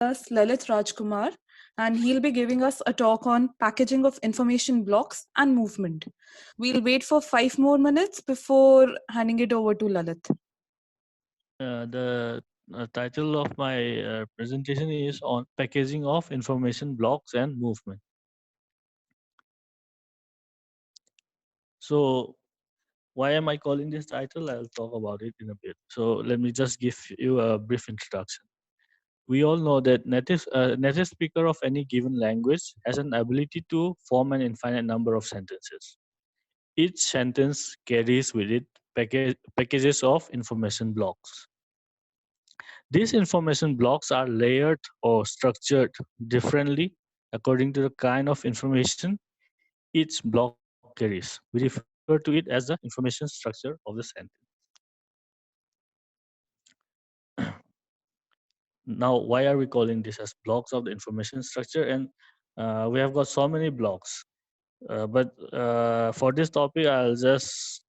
us Lalit Rajkumar, and he'll be giving us a talk on packaging of information blocks and movement. We'll wait for 5 more minutes before handing it over to Lalit. The title of my presentation is on packaging of information blocks and movement. So why am I calling this title? I'll talk about it in a bit. So let me just give you a brief introduction. We all know that native speaker of any given language has an ability to form an infinite number of sentences. Each sentence carries with it packages of information blocks. These information blocks are layered or structured differently according to the kind of information each block carries. We refer to it as the information structure of the sentence. Now, why are we calling this as blocks of the information structure? And we have got so many blocks. But for this topic, I'll just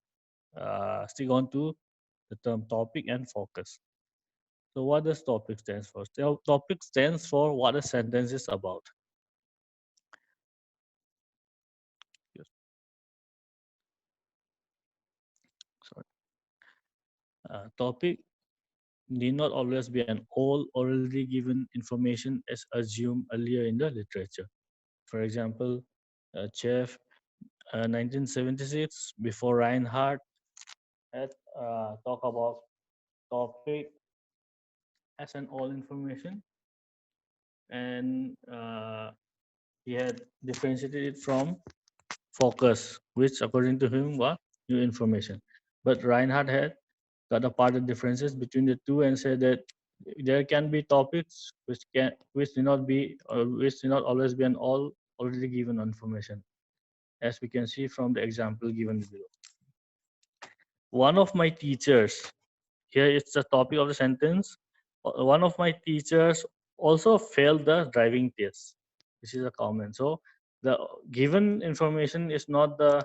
stick on to the term topic and focus. So what does topic stands for? Topic stands for what a sentence is about. Yes. Sorry. Topic need not always be an all already given information as assumed earlier in the literature. For example, Chef 1976, before Reinhardt had talk about topic as an all information, and he had differentiated it from focus, which according to him was new information. But Reinhardt had got apart the differences between the two and said that there can be topics which do not be or which do not always be an all already given information, as we can see from the example given below. One of my teachers, here it's the topic of the sentence, one of my teachers also failed the driving test. This is a comment. So the given information is not the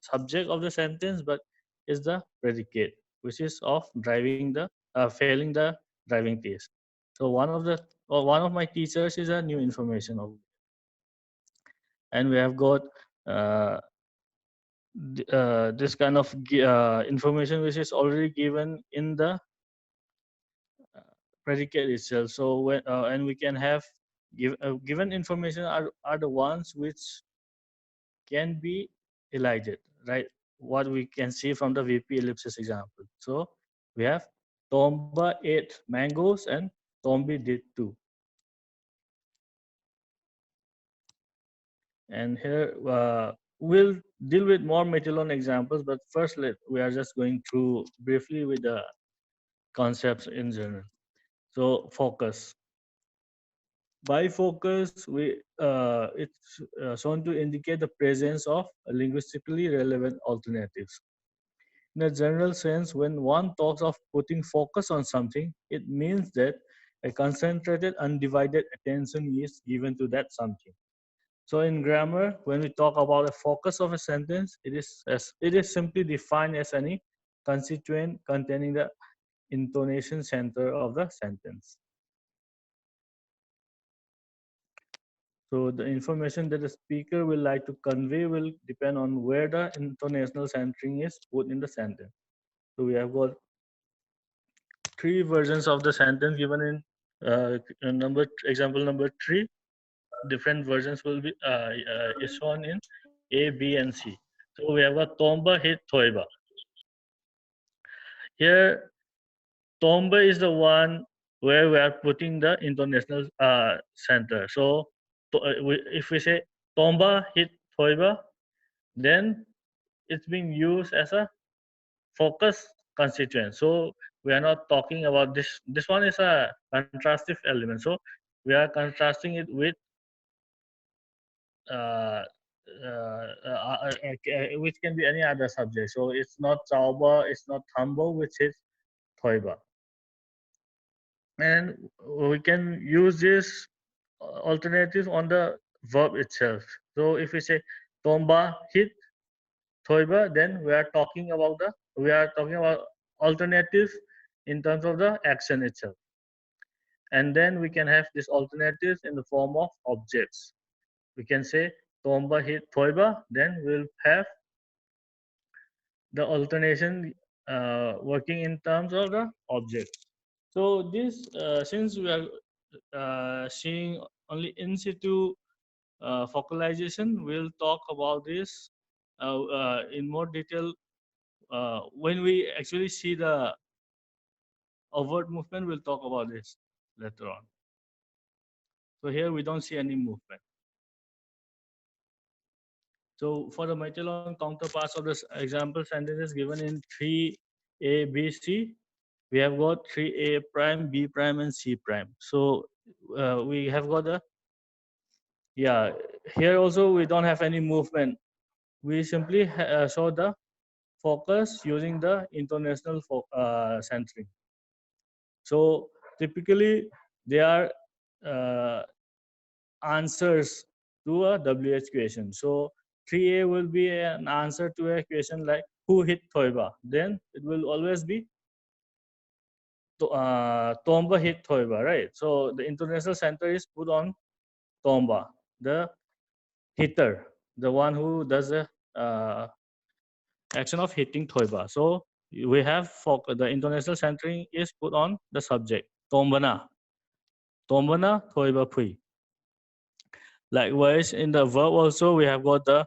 subject of the sentence, but is the predicate, which is of driving the failing the driving test. So one of my teachers is a new information of, and we have got uh, this kind of information which is already given in the predicate itself. So when and we can have given information are the ones which can be elided, right? What we can see from the VP ellipsis example. So we have Tomba ate mangoes and Tombi did too. And here we'll deal with more Metilon examples, but first we are just going through briefly with the concepts in general. So focus. By focus, it's shown to indicate the presence of linguistically relevant alternatives. In a general sense, when one talks of putting focus on something, it means that a concentrated, undivided attention is given to that something. So in grammar, when we talk about a focus of a sentence, it is simply defined as any constituent containing the intonation center of the sentence. So the information that the speaker will like to convey will depend on where the intonational centering is put in the sentence. So we have got three versions of the sentence given in example number 3. Different versions will be is shown in A, B, and C. So we have a Tomba hit Thoiba. Here, Tomba is the one where we are putting the intonational center. So if we say Tomba hit Thoiba, then it's being used as a focus constituent. So we are not talking about this. This one is a contrastive element. So we are contrasting it with uh, which can be any other subject. So it's not Tauba, it's not Humble, which is Thoiba. And we can use this alternative on the verb itself. So if we say Tomba hit Thoiba, then we are talking about alternative in terms of the action itself. and then we can have these alternatives in the form of objects. We can say Tomba hit Thoiba, then we'll have the alternation working in terms of the object. So this, since we are seeing only in situ focalization, we'll talk about this in more detail when we actually see the overt movement. We'll talk about this later on. So here we don't see any movement. So for the Magellan counterparts of this example sentences given in 3a, b, c, we have got 3a prime, b prime, and c prime. So we have got the, yeah, here also we don't have any movement. We simply saw the focus using the international centering. So typically they are uh, answers to a WH question. So 3a will be an answer to a question like who hit Thoiba. Then it will always be Tomba hit Thoiba, right? So the international center is put on Tomba, the hitter, the one who does the uh, action of hitting Thoiba. So we have the international centering is put on the subject, Tombana. Tombana Thoiba Pui. Likewise, in the verb also, we have got the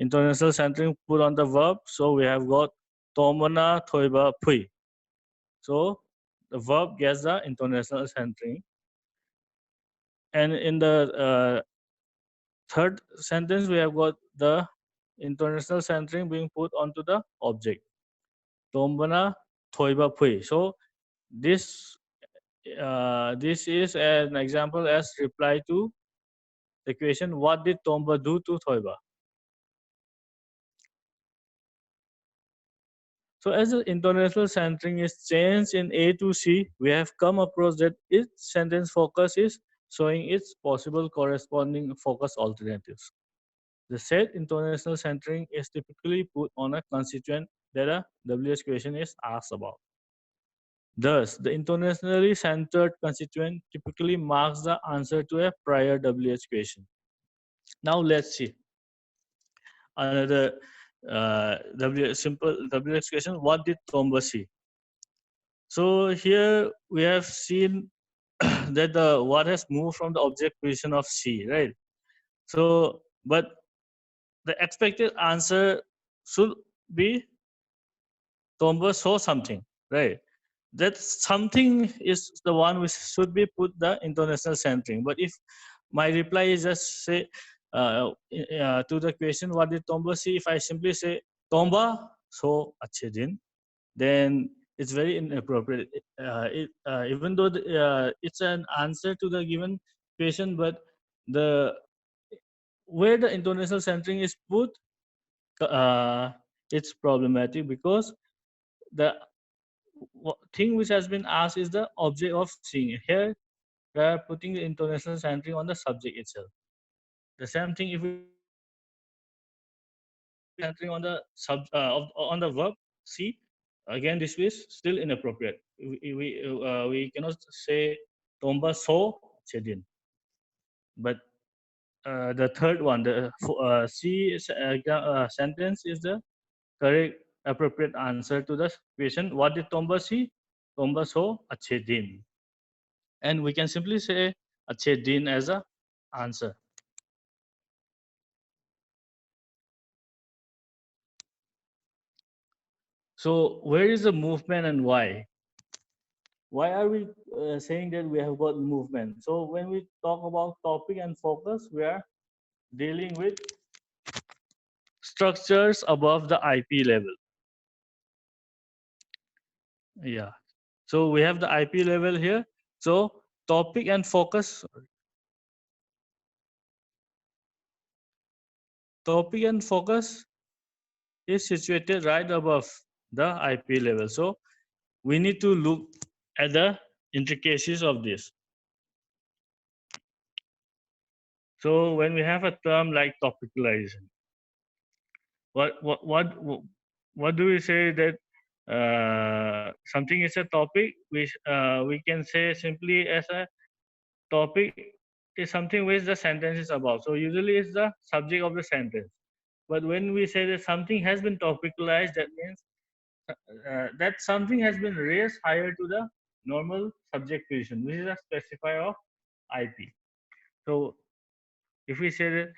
international centering put on the verb. So we have got Tombana Thoiba Pui. So the verb gets the international centering. And in the third sentence, we have got the international centering being put onto the object. Tombana Thoiba Pui. So this is an example as reply to the question, what did Tomba do to Thoiba? So as the international centering is changed in A to C, we have come across that each sentence focus is showing its possible corresponding focus alternatives. The said international centering is typically put on a constituent that a WH question is asked about. Thus, the internationally centered constituent typically marks the answer to a prior WH question. Now let's see another simple WH question. What did Tomba see? So here we have seen that the what has moved from the object position of C, right? So, but the expected answer should be Tomba saw something, right? That something is the one which should be put the international centering. But if my reply is just say to the question, what did Tomba see? If I simply say Tomba saw अच्छे दिन, then it's very inappropriate. Even though it's an answer to the given question, but the where the international centering is put, uh, it's problematic because the thing which has been asked is the object of seeing. Here, we are putting the international centering on the subject itself. The same thing if we centering on the on the verb see, again this is still inappropriate. We cannot say Tomba saw Chedin. But the third one, the C sentence is the correct appropriate answer to the question. What did Tomba see? Tomba saw Achedin. And we can simply say Achedin as a answer. So where is the movement and why? Why are we saying that we have got movement? So when we talk about topic and focus, we are dealing with structures above the IP level. Yeah. So we have the IP level here. So topic and focus. Topic and focus is situated right above the IP level. So we need to look at the intricacies of this. So when we have a term like topicalization, what do we say that something is a topic? We can say simply as a topic is something which the sentence is about. So usually it's the subject of the sentence. But when we say that something has been topicalized, that means that something has been raised higher to the normal subject position, which is a specifier of IP. So if we say that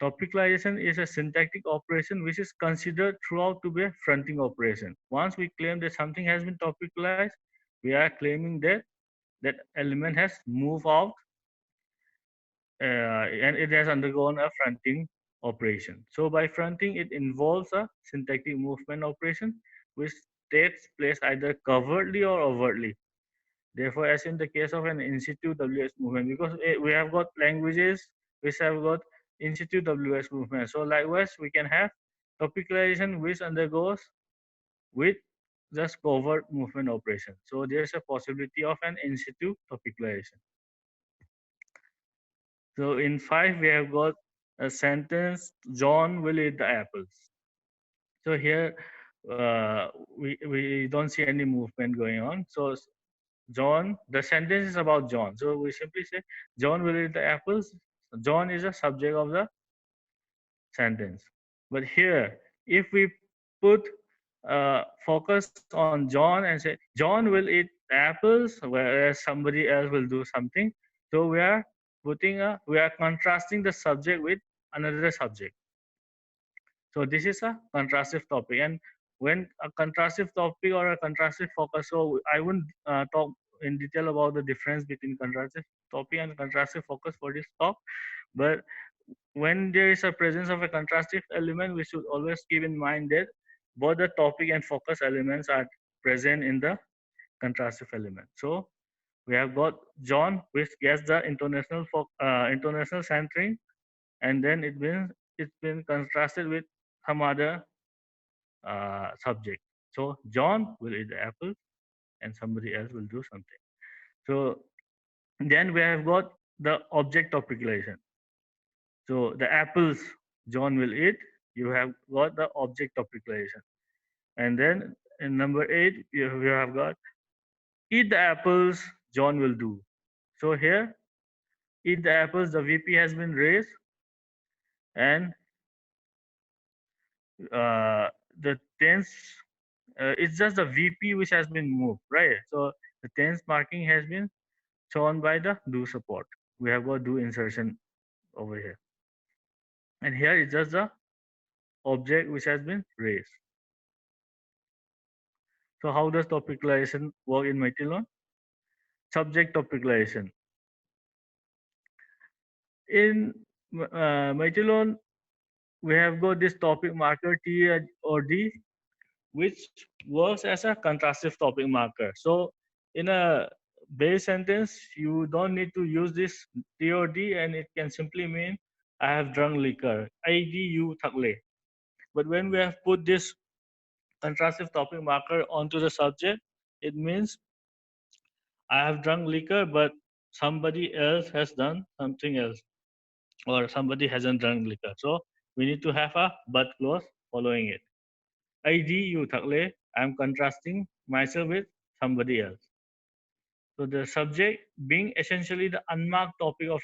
topicalization is a syntactic operation which is considered throughout to be a fronting operation. Once we claim that something has been topicalized, we are claiming that that element has moved out and it has undergone a fronting operation. So by fronting, it involves a syntactic movement operation which takes place either covertly or overtly. Therefore, as in the case of an in situ WS movement, because we have got languages which have got in situ WS movement. So likewise, we can have topicalization which undergoes with just covert movement operation. So there's a possibility of an in situ topicalization. So in 5, we have got a sentence, John will eat the apples. So here we don't see any movement going on. So John, the sentence is about John. So we simply say, John will eat the apples. John is a subject of the sentence. But here, if we put focus on John and say, John will eat apples, whereas somebody else will do something. So we are contrasting the subject with another subject. So this is a contrastive topic, and when a contrastive topic or a contrastive focus, so I wouldn't talk in detail about the difference between contrastive topic and contrastive focus for this talk, but when there is a presence of a contrastive element, we should always keep in mind that both the topic and focus elements are present in the contrastive element. So we have got John, which gets the international centering, and then it's been contrasted with some other subject. So John will eat the apple, and somebody else will do something. So then we have got the object topicalization. So the apples John will eat, you have got the object topicalization. And then in number 8, you have got eat the apples John will do. So here, eat the apples, the VP has been raised, and uh, the tense, it's just the VP which has been moved, right? So the tense marking has been shown by the do support. We have got do insertion over here. And here is just the object which has been raised. So how does topicalization work in Metilon? Subject topicalization. In Metilon, we have got this topic marker T or D, which works as a contrastive topic marker. So in a base sentence, you don't need to use this T or D, and it can simply mean I have drunk liquor. IDU thakle. But when we have put this contrastive topic marker onto the subject, it means I have drunk liquor, but somebody else has done something else, or somebody hasn't drunk liquor. So we need to have a but clause following it. ID you thakle, I'm contrasting myself with somebody else. So the subject being essentially the unmarked topic of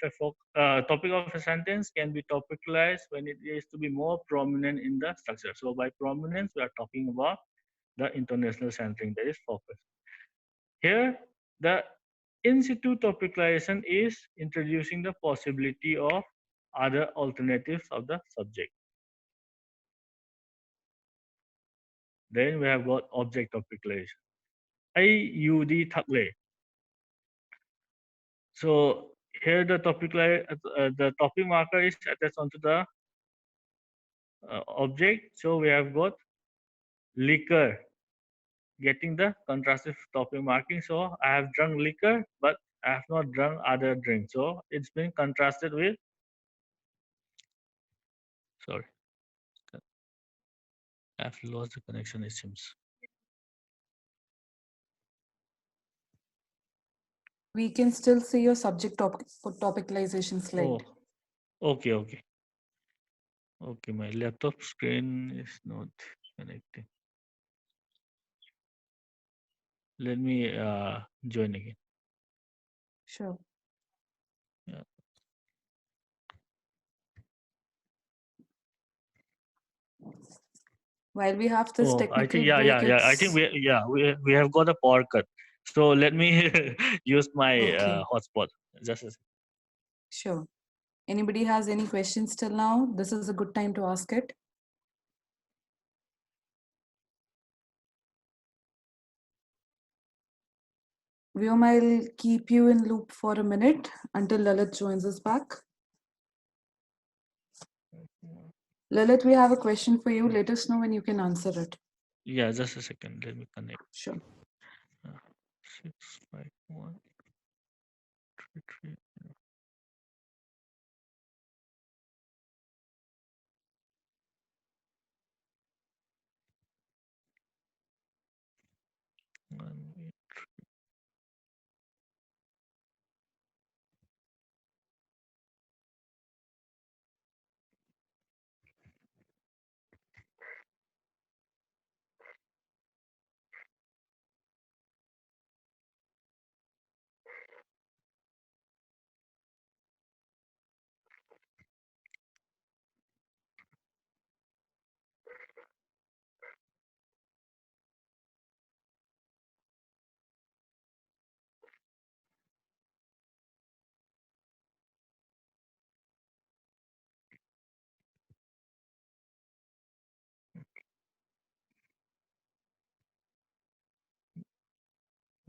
topic of a sentence can be topicalized when it is to be more prominent in the structure. So by prominence, we are talking about the international centering, that is focus. Here, the in situ topicalization is introducing the possibility of other alternatives of the subject. Then we have got object topicalization. IUD thakle. So here the topic marker is attached onto the object. So we have got liquor getting the contrastive topic marking. So I have drunk liquor, but I have not drunk other drinks. So it's been contrasted with, sorry, I have lost the connection, it seems. We can still see your subject topicalization slide. Oh, okay, okay. Okay, my laptop screen is not connecting. Let me join again. Sure. Yeah. While we have this Oh, I technical think yeah, break, yeah, yeah. I think it's we have got a power cut. So let me use my okay. hotspot. Just a Sure. Anybody has any questions till now? This is a good time to ask it. Vyom, I'll keep you in loop for a minute until Lalit joins us back. Lalit, we have a question for you. Let us know when you can answer it. yeah, just a second. Let me connect. Sure. 651 3 1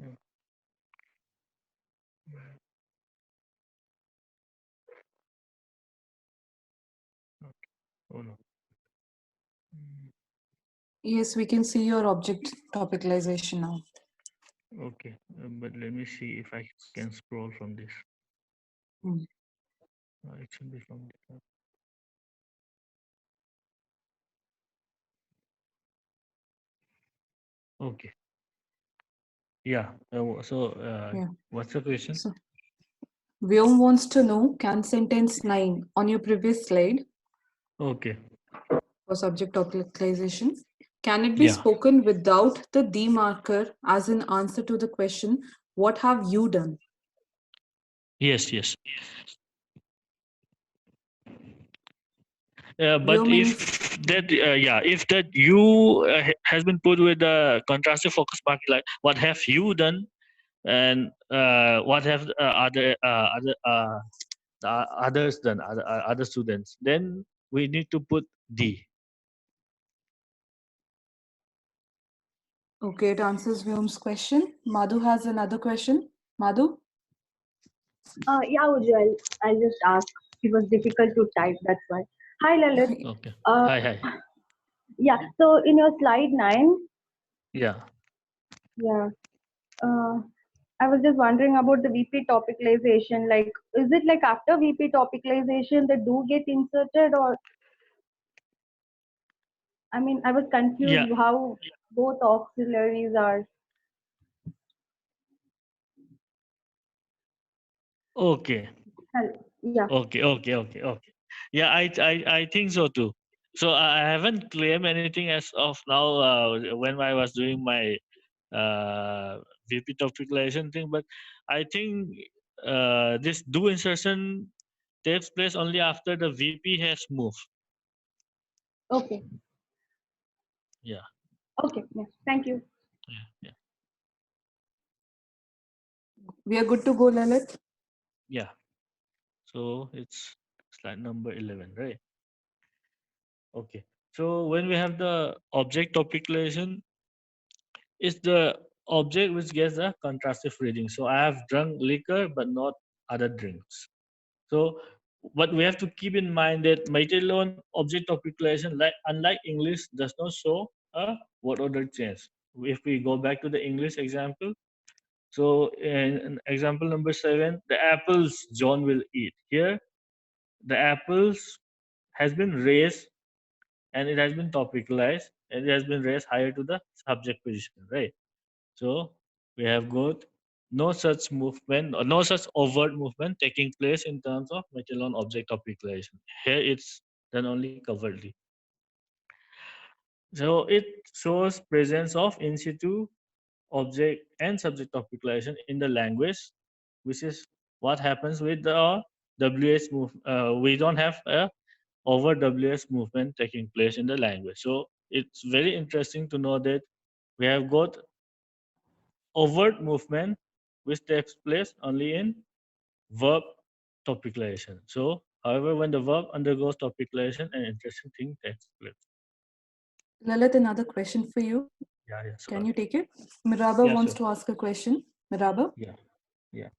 Mm, mm, okay. Oh no. Mm, Yes, we can see your object topicalization now. okay, but let me see if I can scroll from this. Hmm. It should be from the top. Okay. Yeah. Yeah. What's the question? So Vyom wants to know, can sentence 9 on your previous slide Okay. for subject topicalization, can it be Yeah. spoken without the the marker as an answer to the question, what have you done? Yes. Yes. But Vyom, any if that you has been put with the contrastive focus mark, like what have you done, and what have others done, other students, then we need to put D. okay, it answers Vyom's question. Madhu has another question. Madhu? Yeah, Ujjwal, I'll just ask. It was difficult to type, that's why. Hi, Lalit. Okay. Uh, Hi. Hi. yeah, so in your slide 9, Yeah. yeah, uh, I was just wondering about the VP topicalization. Like, is it like after VP topicalization, the do get inserted, or I mean, I was Yeah. confused how both auxiliaries are. Okay. Yeah, Okay. Yeah, I think so too. So I haven't claimed anything as of now when I was doing my VP topicalization thing, but I think this do insertion takes place only after the VP has moved. okay, Yeah, okay, yeah, thank you. yeah. We are good to go, Lalit. Yeah. So it's slide number 11, right? Okay. So when we have the object topicalization, it's the object which gets a contrastive reading. So I have drunk liquor, but not other drinks. So what we have to keep in mind that material object topicalization, like unlike English, does not show a word order change. If we go back to the English example, so in example number 7, the apples John will eat. Here, the apples has been raised and it has been topicalized and it has been raised higher to the subject position, right? So we have got no such movement or no such overt movement taking place in terms of material object topicalization. Here it's done only covertly. So it shows presence of in situ object and subject topicalization in the language, which is what happens with the WH move. We don't have a over WS movement taking place in the language. So it's very interesting to know that we have got overt movement which takes place only in verb topicalization. So, however, when the verb undergoes topicalization, an interesting thing takes place. Lalit, another question for you. Yeah, yeah, Can sure. you take it? Miraba Yeah, wants sure. to ask a question. Miraba? Yeah, yeah.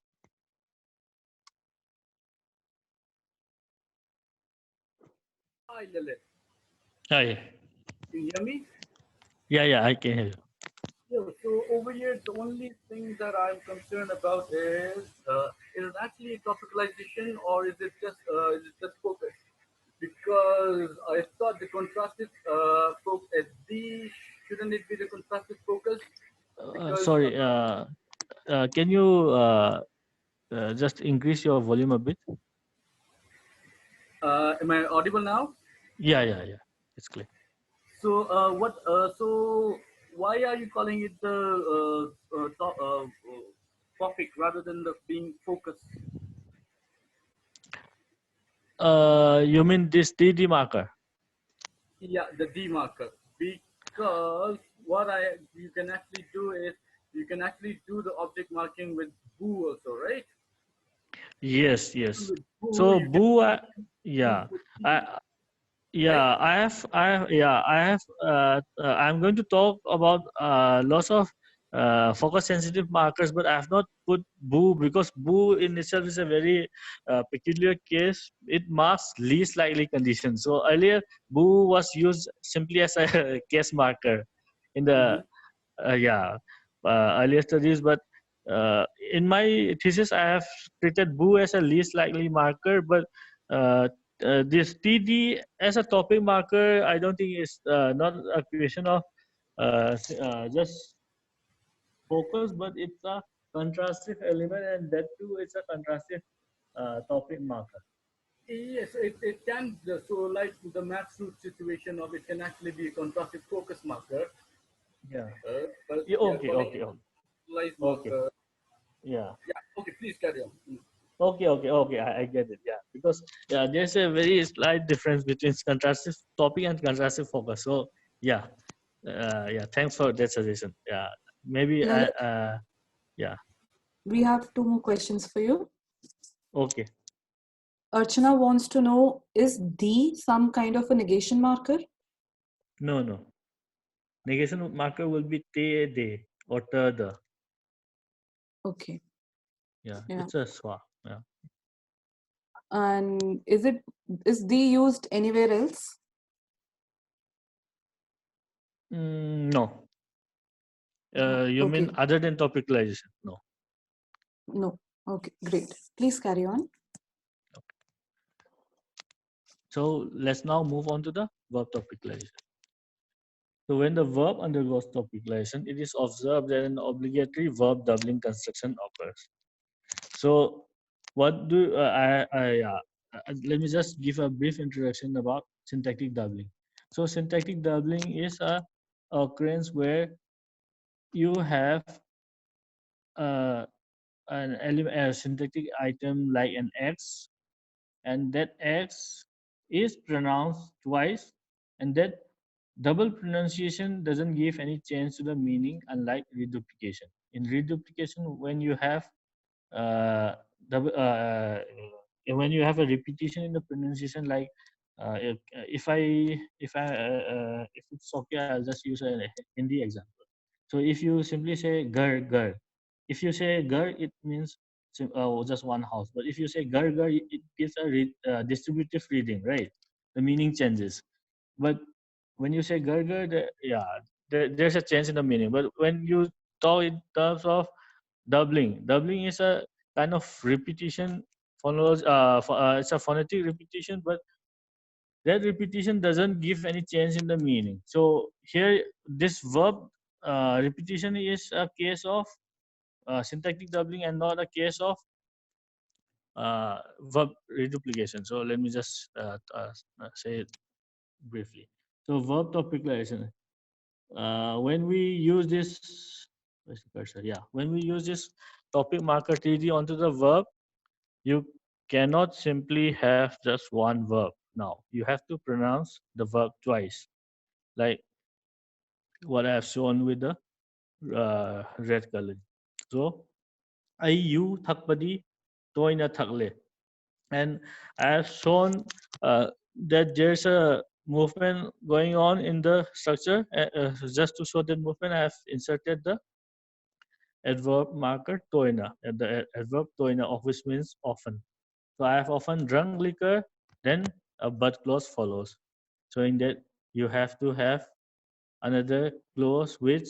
Hi, Lalit. Hi. Can you hear me? Yeah, I can hear you. Yeah, so over here, the only thing that I'm concerned about is it actually topicalization or is it just focus? Because I thought the contrastive focus, D, shouldn't it be the contrastive focus? Because, Sorry, can you just increase your volume a bit? am I audible now? Yeah. It's clear. So, so why are you calling it the topic rather than the being focus? You mean this DD marker? Yeah, the D marker. Because what I you can actually do is you can actually do the object marking with boo also, right? Yes. With boo, So you can Boo, boo yeah, with T, I right? yeah, I have. I'm going to talk about lots of focus sensitive markers, but I have not put Boo because Boo in itself is a very peculiar case. It marks least likely condition. So earlier, Boo was used simply as a case marker in the Mm-hmm. yeah earlier studies, but uh, in my thesis I have treated Boo as a least likely marker, but uh, this TD as a topic marker I don't think is not a question of just focus, but it's a contrastive element, and that too it's a contrastive topic marker. Yes, it can. So, like the math root situation of it can actually be a contrastive focus marker, Yeah. but Yeah, we are okay, calling okay, it okay, lies okay. marker. Yeah. Yeah. Okay, please carry on. Okay. I get it. Yeah, because yeah, there's a very slight difference between contrastive topic and contrastive focus. So yeah, yeah. Thanks for that suggestion. Yeah, maybe I. Lalit, Yeah. we have two more questions for you. Okay. Archana wants to know, is D some kind of a negation marker? No. Negation marker will be te de or te the. Okay. Yeah, Yeah. it's a swa. Yeah. And is D used anywhere else? No. You mean Okay. other than topicalization? No. No. Okay, great. Please carry on. So let's now move on to the verb topicalization. So when the verb undergoes topicalization, it is observed that an obligatory verb doubling construction occurs. So what do let me just give a brief introduction about syntactic doubling. So syntactic doubling is a occurrence where you have uh, an element, a syntactic item like an x, and that x is pronounced twice, and that double pronunciation doesn't give any change to the meaning, unlike reduplication. In reduplication, when you have uh, double, when you have a repetition in the pronunciation, like if it's okay, I'll just use a Hindi example. So if you simply say gar, if you say gar, it means just one house. But if you say gar, it gives a distributive reading, right? The meaning changes. But when you say gar, there's a change in the meaning. But when you talk in terms of doubling is a kind of repetition. It's a phonetic repetition, but that repetition doesn't give any change in the meaning. So here, this verb repetition is a case of syntactic doubling and not a case of verb reduplication. So let me just say it briefly. So verb topicalization. When we use this, where's the cursor? Yeah, when we use this topic marker TD onto the verb, you cannot simply have just one verb. Now you have to pronounce the verb twice, like what I have shown with the red color. So ayu thakpadi toina thakle, and I have shown that there's a movement going on in the structure. Just to show that movement, I have inserted the adverb marker toina, and the adverb toina of which means often. So I have often drunk liquor, then a but clause follows, showing that you have to have another clause which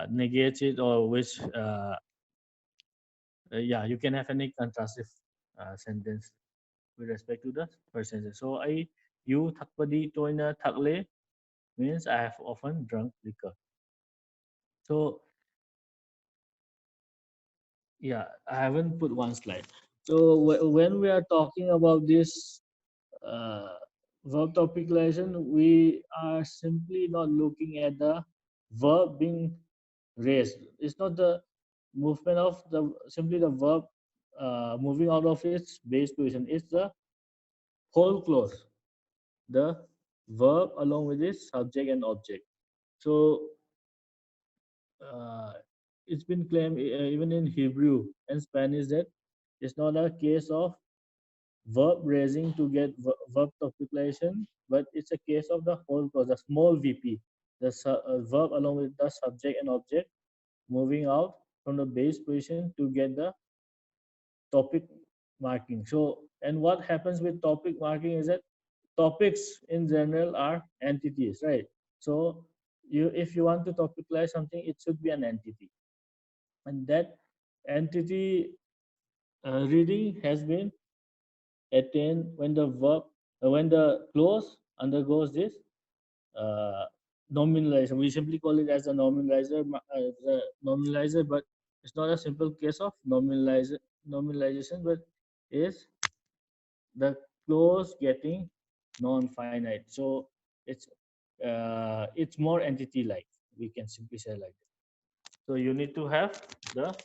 negates it, or which yeah, you can have any contrastive sentence with respect to the first sentence. So I you thakpadi toina thakle means I have often drunk liquor. So yeah, I haven't put one slide. So when we are talking about this uh, verb topicalization, we are simply not looking at the verb being raised. It's not the movement of the simply the verb moving out of its base position. It's the whole clause, the verb along with its subject and object. So uh, it's been claimed even in Hebrew and Spanish that it's not a case of verb raising to get verb topicalization, but it's a case of the whole clause, the small VP, the verb along with the subject and object moving out from the base position to get the topic marking. So, and what happens with topic marking is that topics in general are entities, right? So, if you want to topicalize something, it should be an entity, and that entity reading has been attained when the verb, when the clause undergoes this uh, nominalization. We simply call it as a nominalizer, but it's not a simple case of nominalization, but is the clause getting non-finite. So it's more entity-like. We can simply say like that. So you need to have the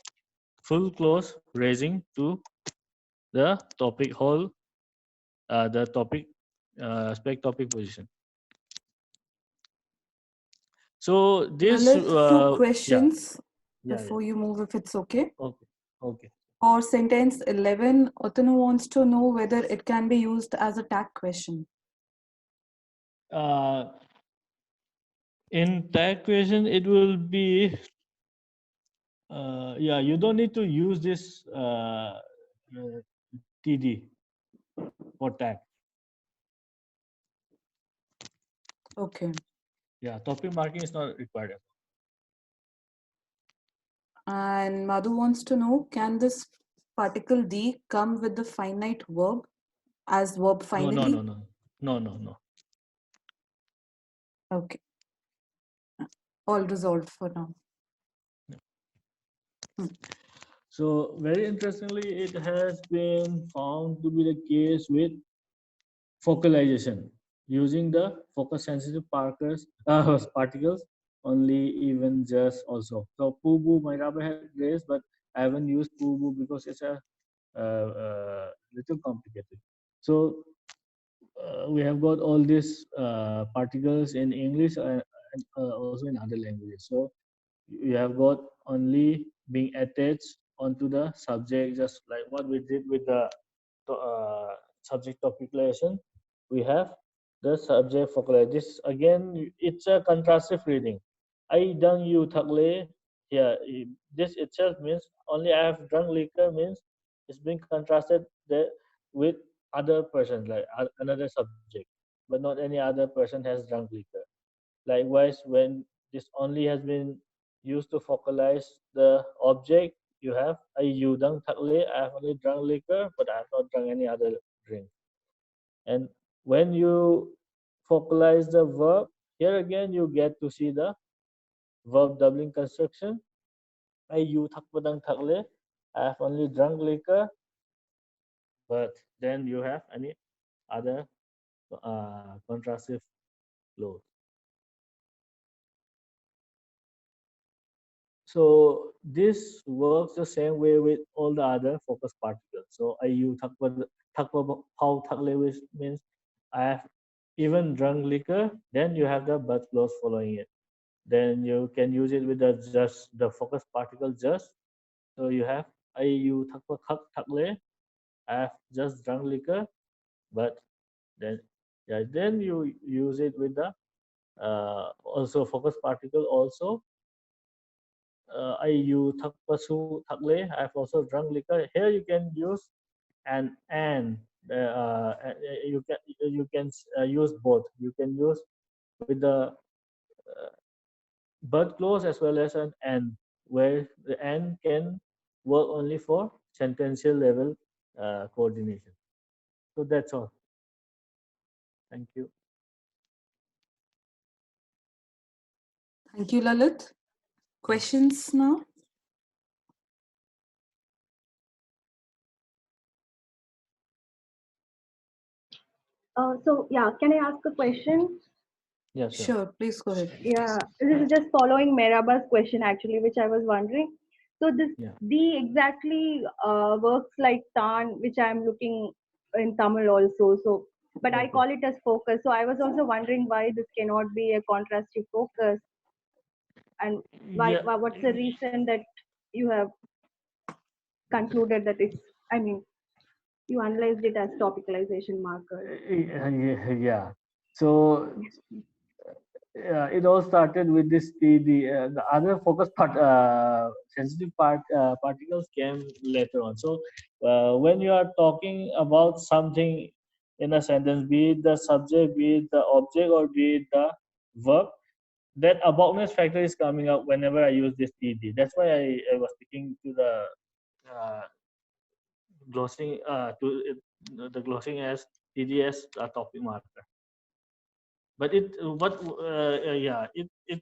full clause raising to the topic whole, the topic spec topic position. So this, Lalit, two yeah, questions yeah, yeah. before you move, if it's okay. Okay, okay. For sentence 11, Otanu wants to know whether it can be used as a tag question. Uh, in tag question, it will be, yeah, you don't need to use this TD for tag. Okay. Yeah, topic marking is not required. And Madhu wants to know, can this particle D come with the finite verb as verb No, no, no, finally? no, no, no, no. Okay. All resolved for now. So very interestingly, it has been found to be the case with focalization using the focus sensitive particles only, even just also. So Pubu might have had grace, but I haven't used Pubu because it's a little complicated. So we have got all these particles in English and also in other languages. So you have got only being attached onto the subject, just like what we did with the subject topicalization. We have the subject focalization. This again, it's a contrastive reading. I dang you thakle. Yeah, this itself means only I have drunk liquor means it's being contrasted with other persons, like another subject, but not any other person has drunk liquor. Likewise, when this only has been used to focalize the object, you have a yudang takle, I have only drunk liquor, but I have not drunk any other drink. And when you focalize the verb, here again you get to see the verb doubling construction. I you thakpadang takle, I have only drunk liquor, but then you have any other contrastive clause. So this works the same way with all the other focus particles. So IU how means I have even drunk liquor, then you have the birth clause following it. Then you can use it with the just the focus particle just. So you have IU I have just drunk liquor, but then yeah, then you use it with the also focus particle also IU I have also drunk liquor. Here you can use an and you can use both. You can use with the but clause as well as an and, where the and can work only for sentential level coordination. So that's all. Thank you. Thank you, Lalit. Questions now? So yeah, can I ask a question? Yeah, sure. Sure, please go ahead. Yeah, this is just following Meraba's question actually, which I was wondering. So this Yeah. D exactly works like Tan, which I'm looking in Tamil also. So, but I Okay. call it as focus. So I was also wondering why this cannot be a contrastive focus, and Yeah. what's the reason that you have concluded that it's, I mean, you analyzed it as topicalization marker. Yeah. So it all started with this the other focus sensitive particles came later on. So when you are talking about something in a sentence, be it the subject, be it the object, or be it the verb, that aboutness factor is coming up whenever I use this TD. That's why I was sticking to the uh, glossing the glossing as TD as a topic marker. But it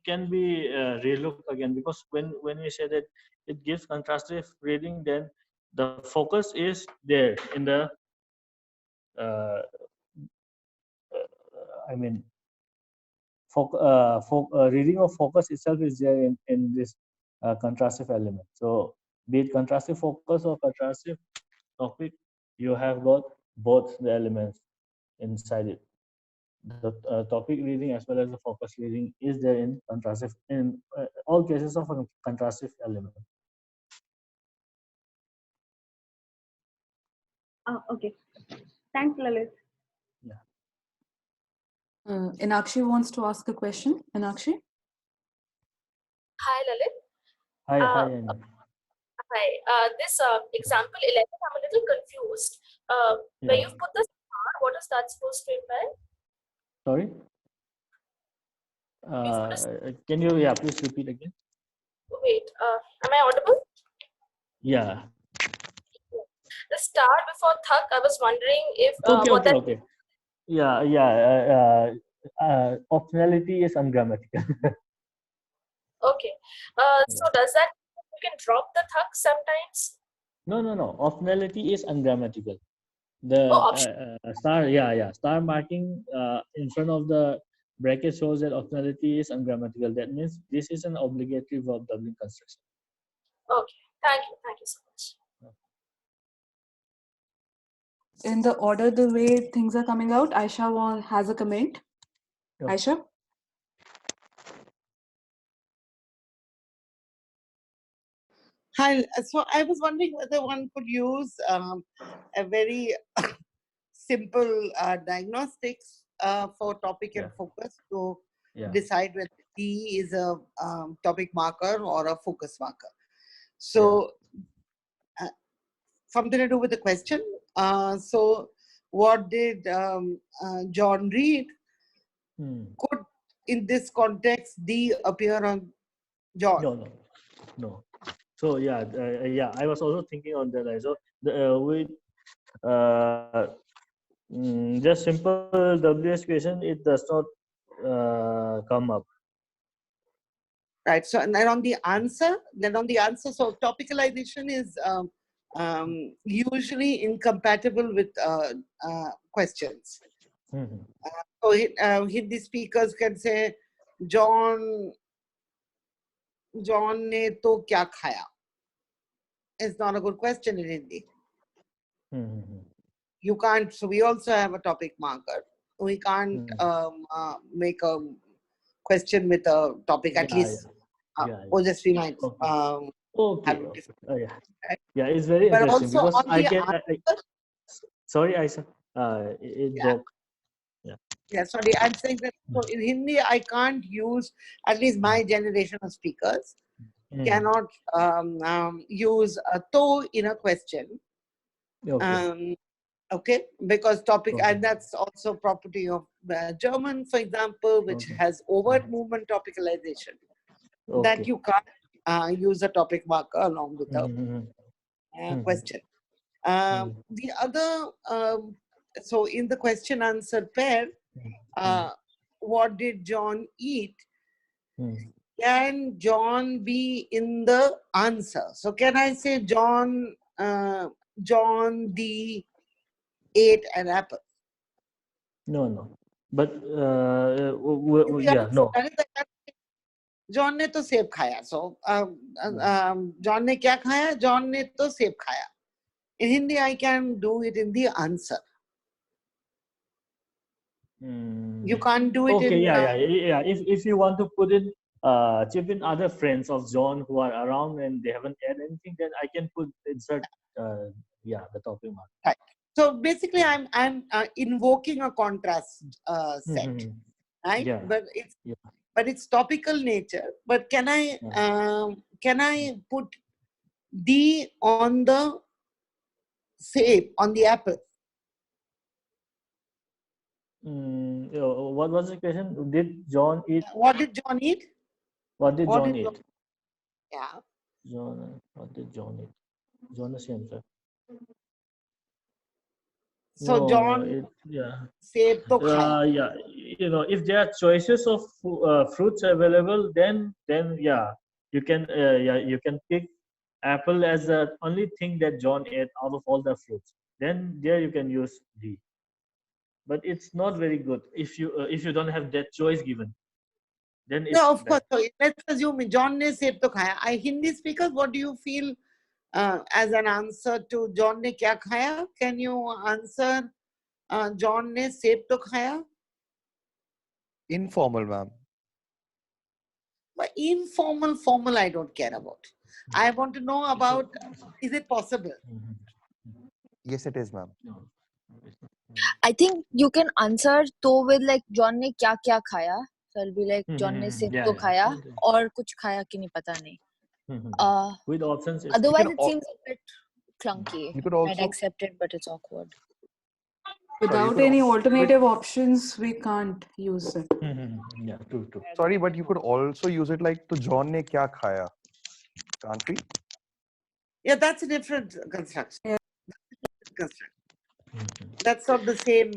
can be relooked again, because when we say that it gives contrastive reading, then the focus is there in the uh, I mean reading of focus itself is there in this contrastive element. So be it contrastive focus or contrastive topic, you have got both the elements inside it. The topic reading as well as the focus reading is there in contrastive in all cases of a contrastive element. Okay, thanks, Lalit. Yeah. Inakshi wants to ask a question. Inakshi? Hi, Lalit. Hi, Uh, Anya. Hi. This example 11, I'm a little confused. Where Yeah. you've put the star, what is that supposed to imply? Sorry. You've put a, Can you please repeat again? wait, am I audible? Yeah. The star before thak, I was wondering if what Okay. that. Okay. Yeah. Optionality is ungrammatical. Okay. So Yeah. does that you can drop the thak sometimes? No. Optionality is ungrammatical. The Oh, option. star marking in front of the bracket shows that optionality is ungrammatical. That means this is an obligatory verb doubling construction. Okay. Thank you so much. In the order the way things are coming out, Aisha has a comment. Sure. Aisha? Hi. So I was wondering whether one could use a very simple diagnostics for topic and focus to decide whether T is a topic marker or a focus marker. So something to do with the question. So what did John read? Could in this context D appear on John? No. So I was also thinking on that. So with just simple WS question, it does not come up. Right. So and then on the answer, so topicalization is usually incompatible with questions. So Hindi speakers can say, John John ने तो क्या खाया? It's not a good question in Hindi. You can't. So we also have a topic marker. We can't make a question with a topic. At least, Ojasvi might have different. Right? Yeah, it's very But interesting also because on I the can. answer, Sorry, I said it yeah. broke. Yeah, sorry, I'm saying that so in Hindi I can't use, at least my generation of speakers cannot use a to in a question. Okay. Okay, because topic, Okay. and that's also property of German, for example, which has overt movement topicalization, that you can't use a topic marker along with a question. The other, so in the question answer pair, what did John eat? Can John be in the answer? So can I say John ate an apple? No. But Yeah, no. John ने तो सेब खाया. So John ने क्या खाया? John ने तो सेब खाया. In Hindi, I can do it in the answer. You can't do it in. Yeah. If you want to put in chip in other friends of John who are around and they haven't had anything, then I can insert the topic mark. Right. So basically, I'm invoking a contrast set, right? Yeah. But it's topical nature. But can I put D on the same on the apple? What was the question? Did John eat? What did John eat? What did John eat? Yeah. What did John eat? John is the answer. So No, John said to khaya. If there are choices of fruits available, then you can pick apple as the only thing that John ate out of all the fruits. Then there you can use D. But it's not very good if you don't have that choice given. Then it's no, of course. So let's assume John ne seb to khaya. Hindi speakers, what do you feel as an answer to John ne kya khaya? Can you answer John ne seb to khaya? Informal, ma'am. But informal, formal, I don't care about. I want to know about, is it possible? Yes, it is, ma'am. I think you can answer to with like John ने क्या क्या खाया. So it'll be like John ने सेब तो खाया और कुछ खाया कि नहीं पता नहीं. With options. Otherwise, it seems a bit clunky. You could also I'd accept it, but it's awkward. Without any alternative options, we can't use it. Yeah, true. Sorry, but you could also use it like to John ne kya khaya? Can't we? Yeah, that's a different construction. Yeah. That's not the same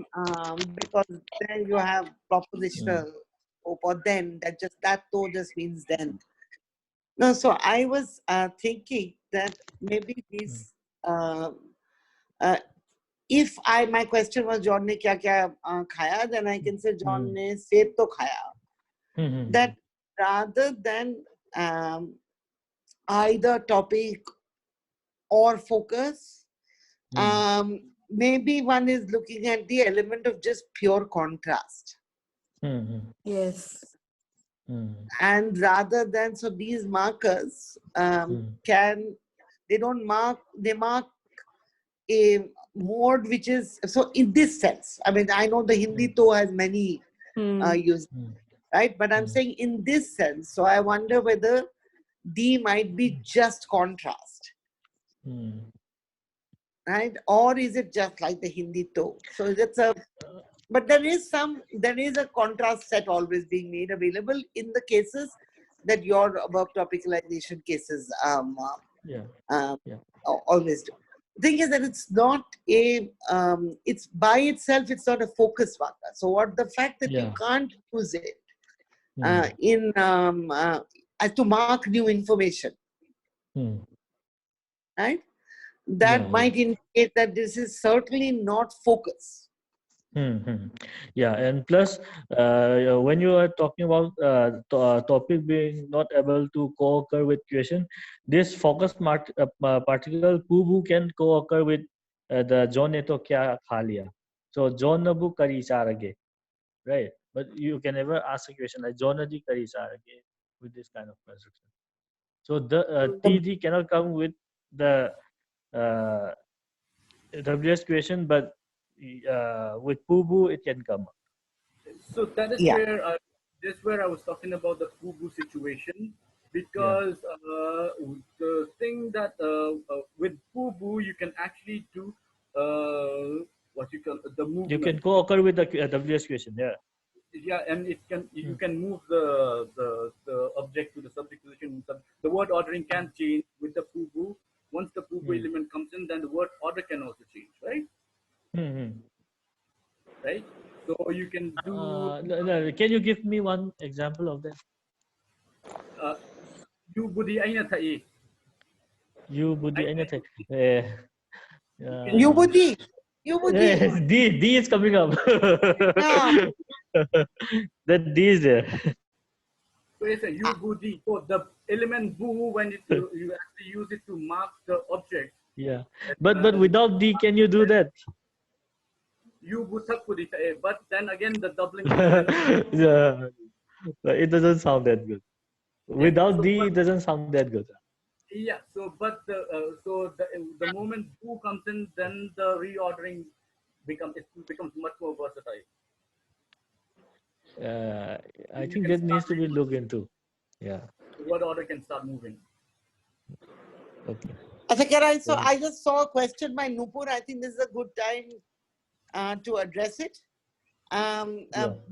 because then you have propositional or then that though just means then. No, so I was thinking that maybe these if my question was John ne kya kya khaya, then I can say John ne seb to khaya. That rather than either topic or focus, maybe one is looking at the element of just pure contrast. Yes. And rather than, so these markers they mark a mode which is, so in this sense, I mean, I know the Hindi to has many uses, right? But I'm saying in this sense, so I wonder whether D might be just contrast. Right? Or is it just like the Hindi to? So it's but there is a contrast set always being made available in the cases that your above topicalization cases always do. The thing is that it's not it's by itself, it's not a focus marker. So what the fact that you can't use it to mark new information, right? That might indicate that this is certainly not focus. Yeah, and plus, when you are talking about topic being not able to co-occur with question, this focus particle pubu can co-occur with the John ne to kya kha liya. So John nabu kari charage, right? But you can never ask a question like John ji kari charage with this kind of construction. So the TD cannot come with the uh, WS question, but with pubu it can come. So that is Yeah. where I was talking about the FUBU situation, because the thing that with FUBU you can actually do what you call the movement. You can co-occur with the WS question, yeah. Yeah, and you can move the object to the subject position. The word ordering can change with the FUBU. Once the FUBU element comes in, then the word order can also change, right? Right. So you can do. Can you give me one example of that? You budi aina thai. You budi aina thai. You budi. Yes, D is coming up. Yeah. That D is there. So it's a you budi. So the element bu, when you actually use it to mark the object. Yeah, but without D, can you do that? You butak budi thai. But then again, the doubling. Yeah, it doesn't sound that good. Without D, it doesn't sound that good. Yeah. So, but the moment bu comes in, then the reordering becomes much more versatile. I think that needs to be looked into. Yeah. Word order can start moving. Okay. So I just saw a question by Nupur. I think this is a good time to address it.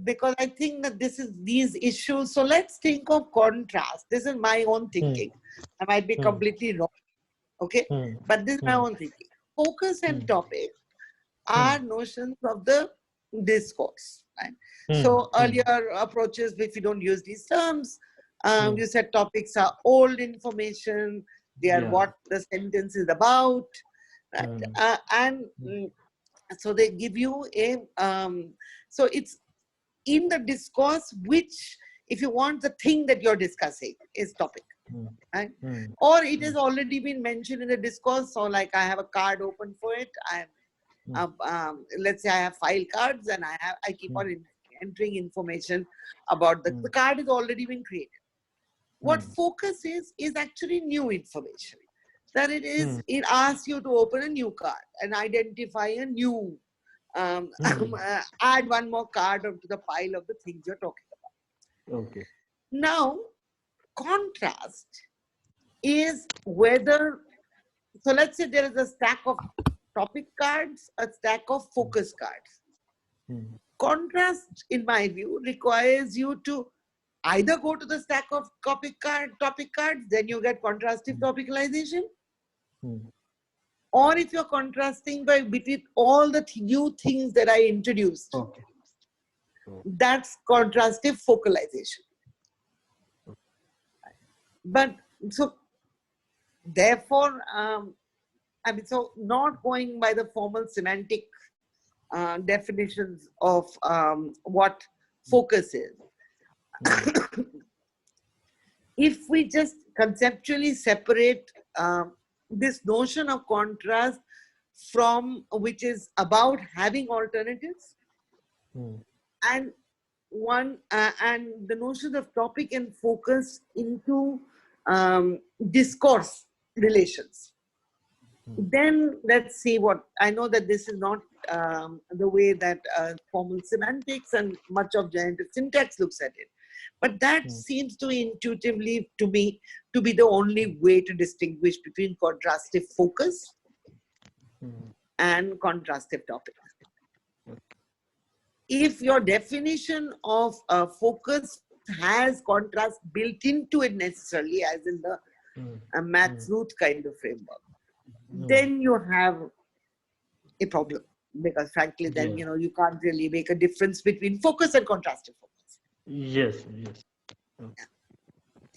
Because I think that these issues. So let's think of contrast. This is my own thinking. I might be completely wrong. Okay. But this is my own thinking. Focus and topic are notions of the discourse. Right? So earlier approaches, if you don't use these terms, you said topics are old information. They are what the sentence is about. Right? So they give you a, so it's in the discourse, which if you want the thing that you're discussing is topic. Right? Or it has already been mentioned in the discourse. So like I have a card open for it. Let's say I have file cards and I keep on entering information about the card is already been created. What focus is actually new information. That it asks you to open a new card and identify a new, add one more card to the pile of the things you're talking about. Okay. Now, contrast is whether, so let's say there is a stack of topic cards, a stack of focus cards. Contrast, in my view, requires you to either go to the stack of topic cards, then you get contrastive topicalization. Or if you're contrasting between all the new things that I introduced, that's contrastive focalization. But so, therefore, I mean, so not going by the formal semantic definitions of what focus is. If we just conceptually separate this notion of contrast from which is about having alternatives, and the notion of topic and focus into discourse relations. Then let's see what, I know that this is not the way that formal semantics and much of generative syntax looks at it. But that seems to intuitively to me to be the only way to distinguish between contrastive focus and contrastive topic. If your definition of focus has contrast built into it necessarily, as in the Maths Root kind of framework, then you have a problem, because frankly then you can't really make a difference between focus and contrastive focus. Yes.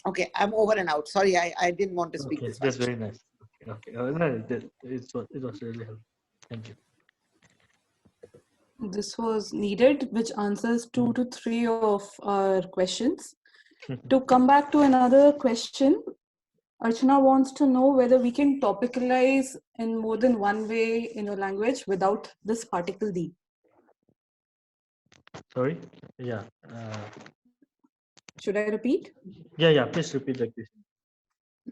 Okay, I'm over and out. Sorry, I didn't want to speak this much. That's very nice. Okay. No, it was really helpful. Thank you. this was needed, which answers 2 to 3 of our questions. To come back to another question, Archana wants to know whether we can topicalize in more than one way in a language without this particle D. Sorry. Yeah. Should I repeat? Yeah. Please repeat the question.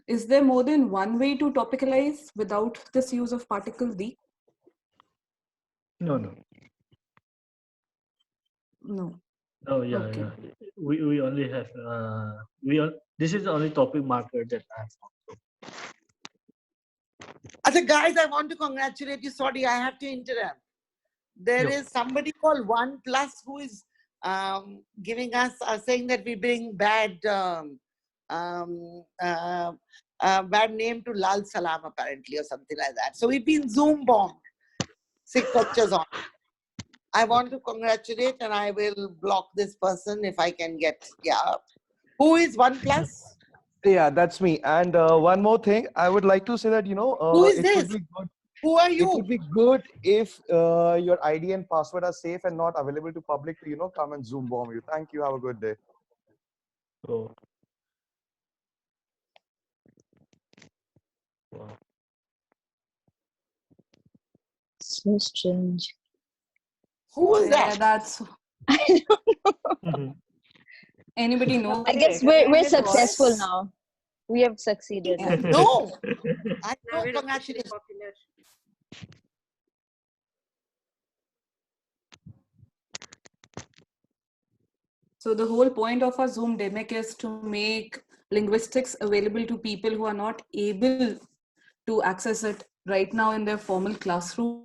Is there more than one way to topicalize without this use of particle D? No. No. Oh yeah. Okay. Yeah. We only have this is the only topic marker that I have found. Other guys, I want to congratulate you. Sorry, I have to interrupt. There No. is somebody called Oneplus who is giving us saying that we bring bad bad name to Lal Salam apparently or something like that. So we've been Zoom bombed. 6 lectures on. I want to congratulate and I will block this person if I can get. Yeah. Who is Oneplus? Yeah, that's me. And one more thing, I would like to say that, Who is it this? would be good. Who are It you? would be good if your ID and password are safe and not available to public to, come and Zoom bomb you. Thank you. Have a good day. Oh. Wow. So strange. Who was Yeah, that? that's. Anybody know? I guess we're successful now. We have succeeded. Yeah. No. I don't congratulate. So the whole point of our Zoomdemic is to make linguistics available to people who are not able to access it right now in their formal classrooms.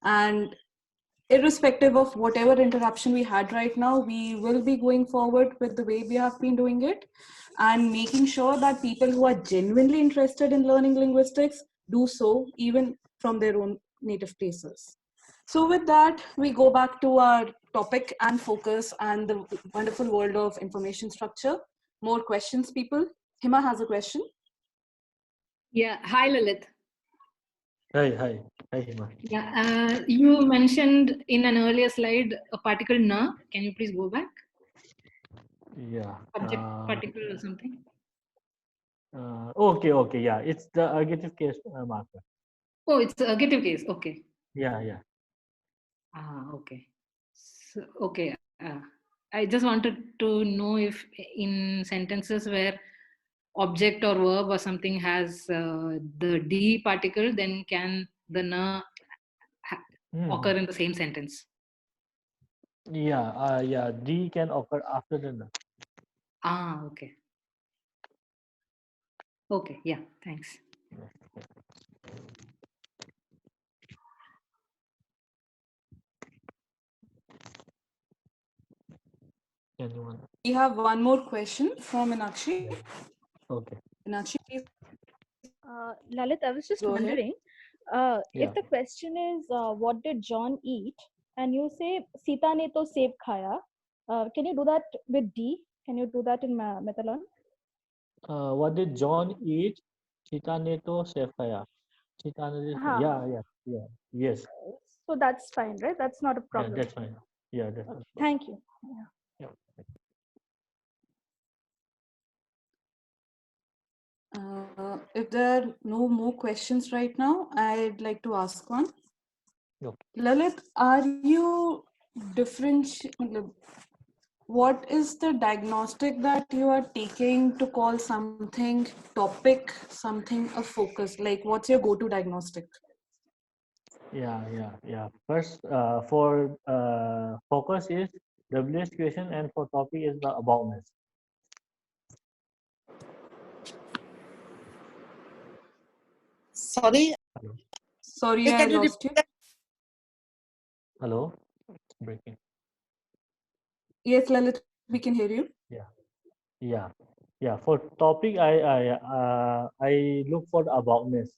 And irrespective of whatever interruption we had right now, we will be going forward with the way we have been doing it and making sure that people who are genuinely interested in learning linguistics do so even from their own native places. So with that, we go back to our topic and focus and the wonderful world of information structure. More questions, people? Hima has a question. Yeah. Hi, Lalit. Hi, Hima. Yeah. You mentioned in an earlier slide a particle na. Can you please go back? Yeah. Subject particle or something. Okay. Yeah, it's the ergative case marker. Oh, it's the ergative case. Okay. Yeah. Okay. So, okay. I just wanted to know if in sentences where object or verb or something has the D particle, then can the na occur in the same sentence? Yeah. D can occur after the na. Okay. Okay. Yeah. Thanks. Anyone? We have one more question from Meenakshi. Okay. Meenakshi, please. Lalit, I was just Go ahead. wondering, if the question is, what did John eat? And you say, Sita ne to seb khaya. Can you do that with D? Can you do that in Methalon? What did John eat? Sita ne to seb khaya. Yeah. Yes. So that's fine, right? That's not a problem. Yeah, that's fine. Yeah, that's fine. Thank you. Yeah. If there are no more questions right now, I'd like to ask one. No. Lalit, are you what is the diagnostic that you are taking to call something topic, something a focus? Like, what's your go-to diagnostic? Yeah. First, for focus is WH question, and for topic is the aboutness. Sorry. Hello. Sorry, I lost you. Hello. It's breaking. Yes, Lalit, we can hear you. Yeah. For topic, I look for the aboutness.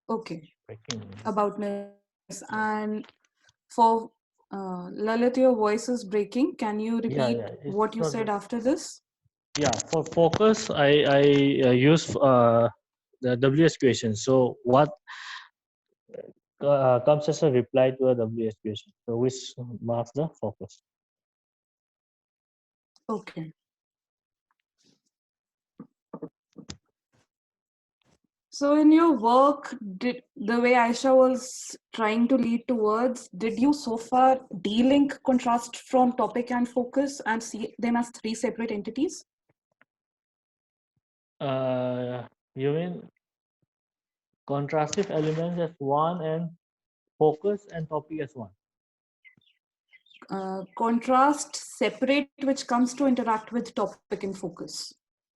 Okay. Breaking. Aboutness. And for Lalit, your voice is breaking. Can you repeat what you said after this? Yeah, for focus, I use the WS question. So what comes as a reply to a WS question? So which marks the focus? Okay. So in your work, did the way Aisha was trying to lead towards, did you so far de-link contrast from topic and focus and see them as three separate entities? You mean contrastive elements as one and focus and topic as one? Contrast separate, which comes to interact with topic and focus,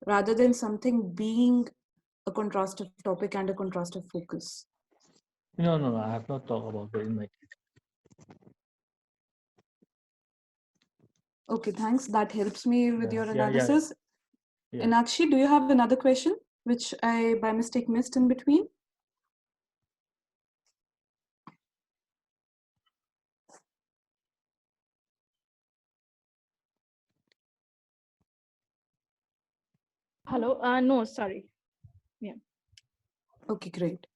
rather than something being a contrastive topic and a contrastive focus. No, I have not talked about that in my teaching. Okay, thanks. That helps me with your Yeah. analysis. Inakshi, do you have another question, which I by mistake missed in between? Hello. No, sorry. Yeah. Okay, great.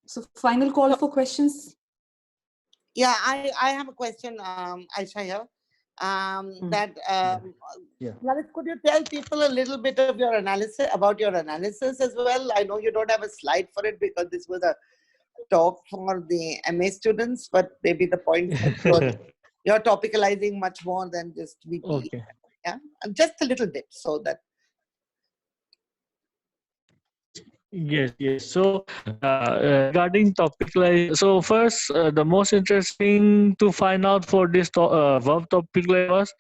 So final call for questions. Yeah, I have a question, Aisha here. Lalit, could you tell people a little bit of your analysis about your analysis as well? I know you don't have a slide for it because this was a talk for the MA students, but maybe the point that you're topicalizing much more than just VP. Okay. Yeah, and just a little bit so that. Yes. So regarding topicalization, so first, the most interesting to find out for this verb topicalization was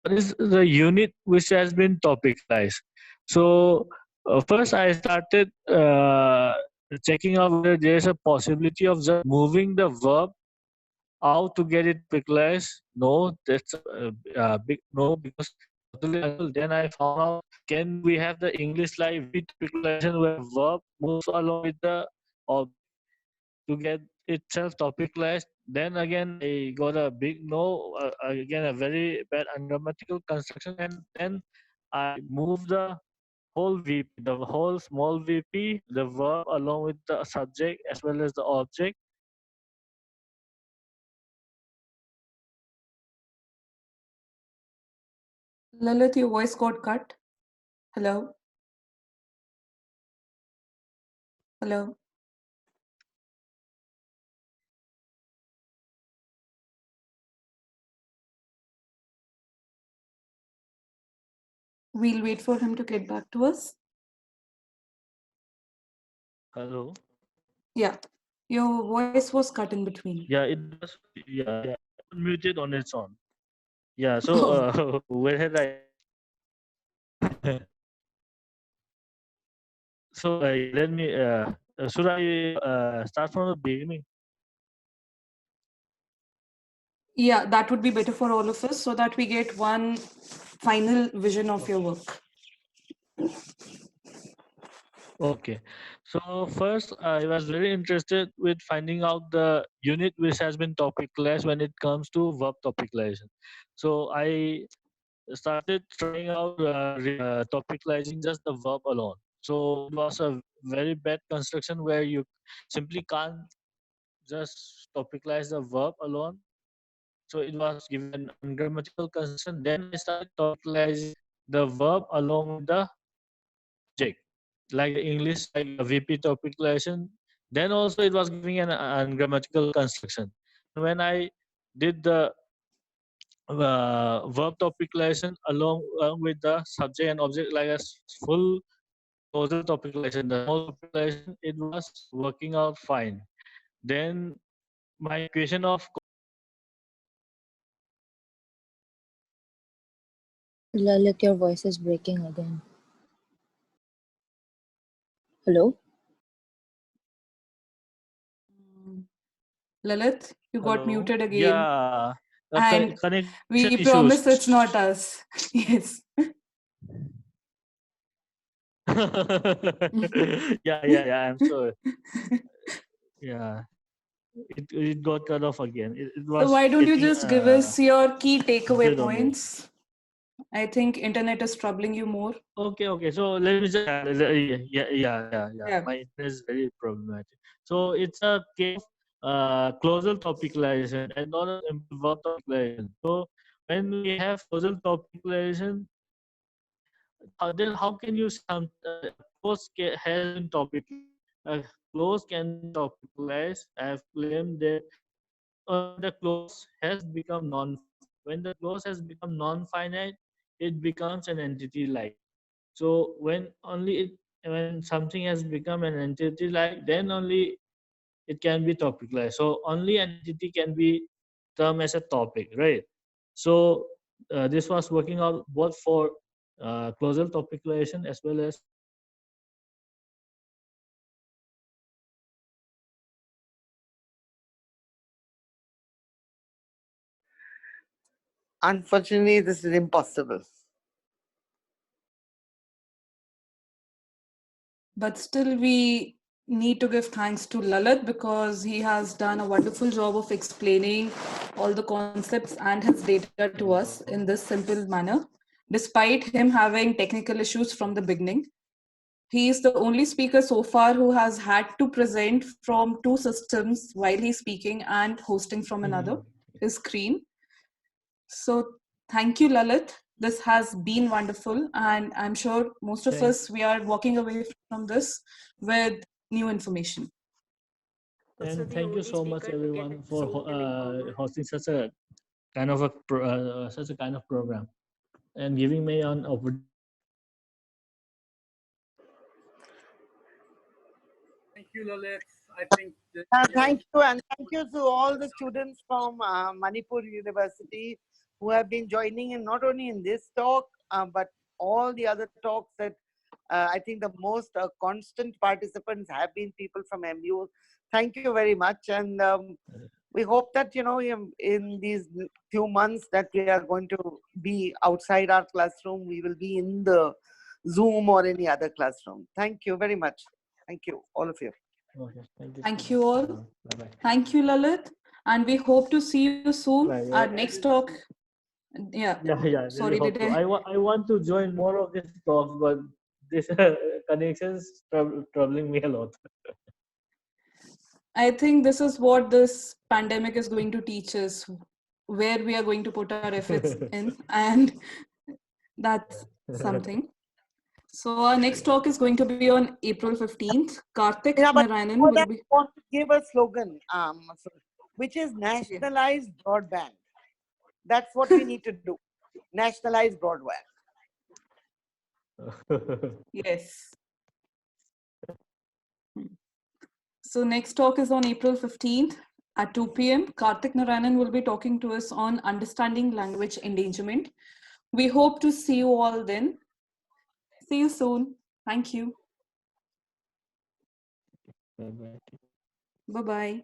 what is the unit which has been topicalized. So first, I started checking out whether there is a possibility of just moving the verb out to get it topicalized. No, that's a big no, because then I found out, can we have the English like topicalization where verb moves along with the object to get itself topicalized? Then again, I got a big no, again a very bad ungrammatical construction, and then I moved the whole VP, the whole small VP, the verb along with the subject as well as the object. Lalit, your voice got cut. Hello? Hello? We'll wait for him to get back to us. Hello? Yeah, your voice was cut in between. Yeah, it was, muted on its own. Yeah, so where had I? So let me, should I start from the beginning? Yeah, that would be better for all of us so that we get one final vision of your work. Okay, so first I was very interested with finding out the unit which has been topicalized when it comes to verb topicalization. So I started trying out topicalizing just the verb alone. So it was a very bad construction where you simply can't just topicalize the verb alone. So it was given an ungrammatical construction. Then I started topicalizing the verb along with the object, like the English, like the VP topicalization. Then also it was giving an ungrammatical construction. When I did the verb topicalization along with the subject and object, like a full causal topicalization, the small topicalization, it was working out fine. Then my equation of Lalit, your voice is breaking again. Hello? Lalit, you got muted again. Yeah, and connection we issues. promise it's not us. Yes. yeah, I'm sorry. Yeah, it got cut off again. It was So why don't you getting just give us your key takeaway muted on me. points? I think internet is troubling you more. Okay. So let me just yeah. Yeah. My internet is very problematic. So it's a case of causal topicalization and not a simple verb topicalization. So when we have causal topicalization, then how can you say a clause has been topicalized? A clause can be topicalized. I have claimed that when the clause has become non-finite. When the clause has become non-finite, it becomes an entity like. So when something has become an entity like, then only it can be topicalized. So only an entity can be termed as a topic, right? So this was working out both for causal topicalization as well as Unfortunately, this is impossible. But still, we need to give thanks to Lalit because he has done a wonderful job of explaining all the concepts and his data to us in this simple manner, despite him having technical issues from the beginning. He is the only speaker so far who has had to present from two systems while he's speaking and hosting from another, his screen. So thank you, Lalit. This has been wonderful, and I'm sure most of us, we are walking away from this with new information. and thank you so much everyone for hosting such a kind of such a kind of program and giving me an opportunity. Thank you, Lalit. I think that Thank you, and thank you to all the students from Manipur University who have been joining in not only in this talk, but all the other talks that I think the most constant participants have been people from MU. Thank you very much, and we hope that in these few months that we are going to be outside our classroom, we will be in the Zoom or any other classroom. Thank you very much. Thank you, all of you. Okay, Thank you all. Bye-bye. Thank you, Lalit. And we hope to see you soon Bye. at next talk. Yeah. Really Sorry, hope did so. I want to join more of these talks, but this connection is troubling me a lot. I think this is what this pandemic is going to teach us, where we are going to put our efforts in, and that's something. So our next talk is going to be on April 15th. Karthik Yeah, but Narayanan for will that, be... I want to give a slogan, which is nationalize broadband. That's what we need to do. Nationalize broadband. Yes. So next talk is on April 15th at 2 p.m. Karthik Narayanan will be talking to us on understanding language endangerment. We hope to see you all then. See you soon. Thank you. Bye-bye. Bye-bye.